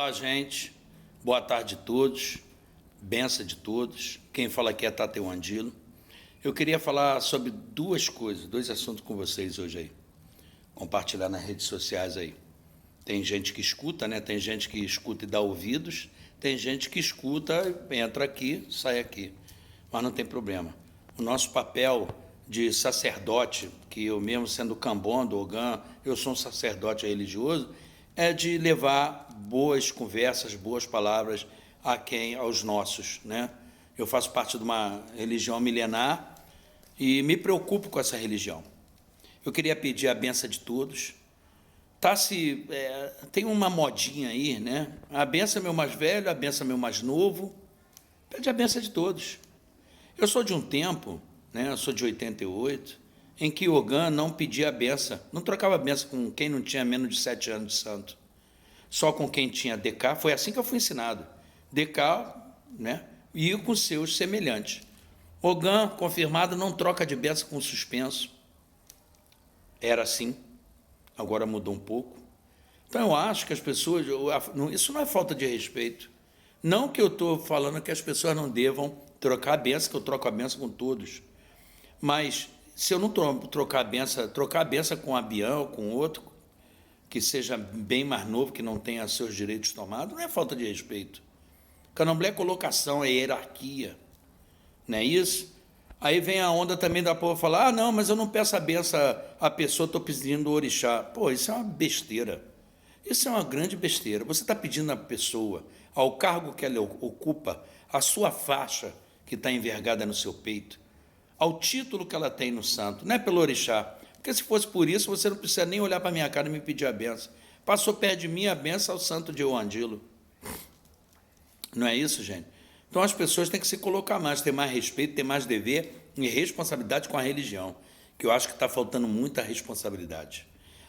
Olá, gente. Boa tarde a todos. Benção de todos. Quem fala aqui é Tateu Andilo. Eu queria falar sobre duas coisas, dois assuntos com vocês hoje aí. Compartilhar nas redes sociais aí. Tem gente que escuta, né? Tem gente que escuta e dá ouvidos. Tem gente que escuta, entra aqui, sai aqui. Mas não tem problema. O nosso papel de sacerdote, que eu mesmo sendo cambondo, ogã, eu sou um sacerdote religioso, é de levar boas conversas, boas palavras aos nossos, né? Eu faço parte de uma religião milenar e me preocupo com essa religião. Eu queria pedir a benção de todos. Tem uma modinha aí, né? A benção é meu mais velho, a benção é meu mais novo. Pede a benção de todos. Eu sou de um tempo, né? Eu sou de 88, em que ogã não pedia a benção, não trocava a benção com quem não tinha menos de 7 anos de santo, só com quem tinha DK. Foi assim que eu fui ensinado, DK, né? E com seus semelhantes. Ogã confirmado não troca de benção com suspenso, era assim, agora mudou um pouco. Então eu acho que as pessoas, isso não é falta de respeito, não que eu estou falando que as pessoas não devam trocar a benção, que eu troco a benção com todos, mas se eu não trocar a benção com a Bian ou com outro, que seja bem mais novo, que não tenha seus direitos tomados, não é falta de respeito. Candomblé é colocação, é hierarquia, não é isso? Aí vem a onda também da povo falar, ah, não, mas eu não peço a benção à pessoa, estou pedindo o orixá. Pô, isso é uma besteira. Isso é uma grande besteira. Você está pedindo à pessoa, ao cargo que ela ocupa, a sua faixa que está envergada no seu peito, ao título que ela tem no santo, não é pelo orixá. Porque se fosse por isso, você não precisa nem olhar para a minha cara e me pedir a benção. Passou perto de mim a benção ao santo de Andilo. Não é isso, gente? Então as pessoas têm que se colocar mais, ter mais respeito, ter mais dever e responsabilidade com a religião, que eu acho que está faltando muita responsabilidade.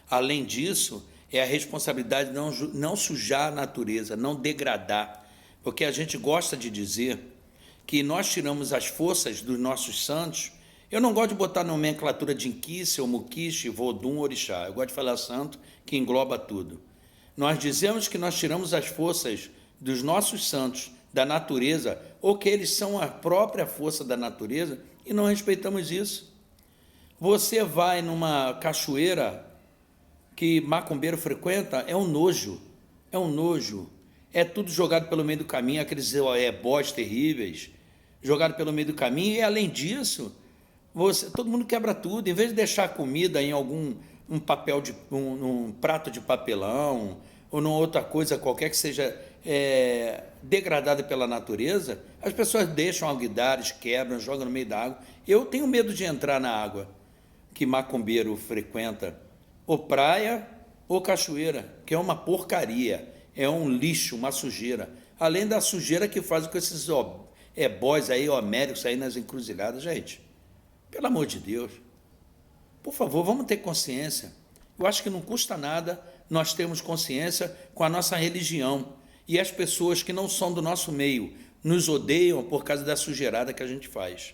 Além disso, é a responsabilidade de não sujar a natureza, não degradar, porque a gente gosta de dizer que nós tiramos as forças dos nossos santos. Eu não gosto de botar nomenclatura de Inquice, ou Muquiche, Vodum, Orixá. Eu gosto de falar santo, que engloba tudo. Nós dizemos que nós tiramos as forças dos nossos santos, da natureza, ou que eles são a própria força da natureza, e não respeitamos isso. Você vai numa cachoeira que macumbeiro frequenta, é um nojo, é tudo jogado pelo meio do caminho, aqueles ebós terríveis, jogado pelo meio do caminho, e além disso, todo mundo quebra tudo. Em vez de deixar a comida em um prato de papelão, ou numa outra coisa qualquer que seja degradada pela natureza, as pessoas deixam alguidares, quebram, jogam no meio da água. Eu tenho medo de entrar na água que macumbeiro frequenta, ou praia ou cachoeira, que é uma porcaria, é um lixo, uma sujeira, além da sujeira que faz com esses ebós aí, homéricos aí nas encruzilhadas. Gente, pelo amor de Deus, por favor, vamos ter consciência. Eu acho que não custa nada nós termos consciência com a nossa religião, e as pessoas que não são do nosso meio nos odeiam por causa da sujeirada que a gente faz,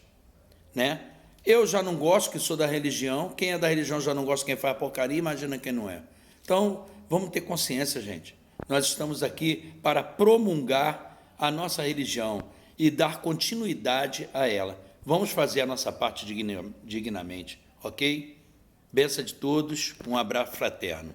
né? Eu já não gosto, que sou da religião. Quem é da religião já não gosta, quem faz porcaria, imagina quem não é. Então, vamos ter consciência, gente. Nós estamos aqui para promulgar a nossa religião e dar continuidade a ela. Vamos fazer a nossa parte dignamente, ok? Benção de todos, um abraço fraterno.